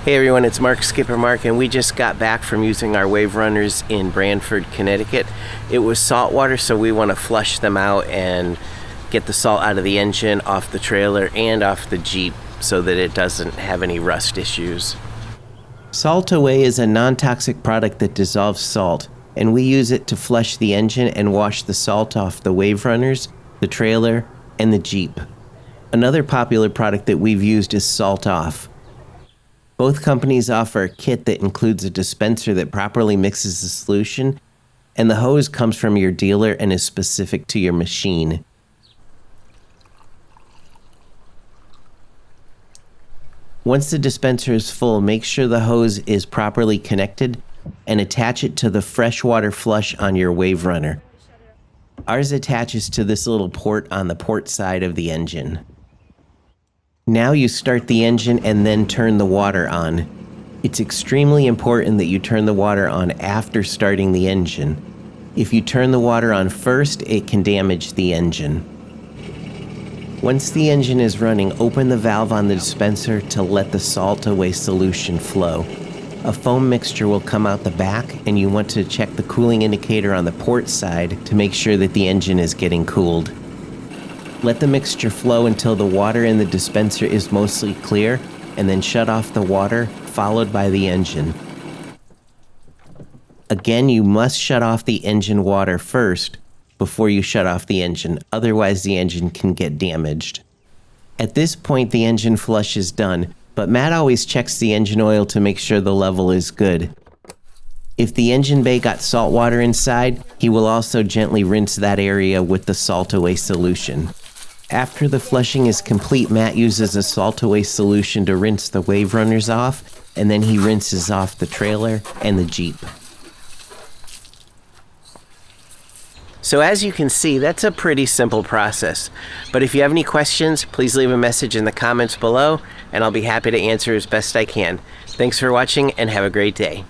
Hey everyone, it's Skipper Mark, and we just got back from using our WaveRunners in Branford, Connecticut. It was saltwater, so we want to flush them out and get the salt out of the engine, off the trailer, and off the Jeep so that it doesn't have any rust issues. Salt Away is a non-toxic product that dissolves salt, and we use it to flush the engine and wash the salt off the WaveRunners, the trailer, and the Jeep. Another popular product that we've used is Salt Off. Both companies offer a kit that includes a dispenser that properly mixes the solution, and the hose comes from your dealer and is specific to your machine. Once the dispenser is full, make sure the hose is properly connected and attach it to the freshwater flush on your WaveRunner. Ours attaches to this little port on the port side of the engine. Now you start the engine and then turn the water on. It's extremely important that you turn the water on after starting the engine. If you turn the water on first, it can damage the engine. Once the engine is running, open the valve on the dispenser to let the Salt Away solution flow. A foam mixture will come out the back, and you want to check the cooling indicator on the port side to make sure that the engine is getting cooled. Let the mixture flow until the water in the dispenser is mostly clear, and then shut off the water, followed by the engine. Again, you must shut off the engine water first before you shut off the engine, otherwise the engine can get damaged. At this point, the engine flush is done, but Matt always checks the engine oil to make sure the level is good. If the engine bay got salt water inside, he will also gently rinse that area with the Salt Away solution. After the flushing is complete, Matt uses a Salt Away solution to rinse the WaveRunners off, and then he rinses off the trailer and the Jeep. So as you can see, that's a pretty simple process. But if you have any questions, please leave a message in the comments below, and I'll be happy to answer as best I can. Thanks for watching, and have a great day.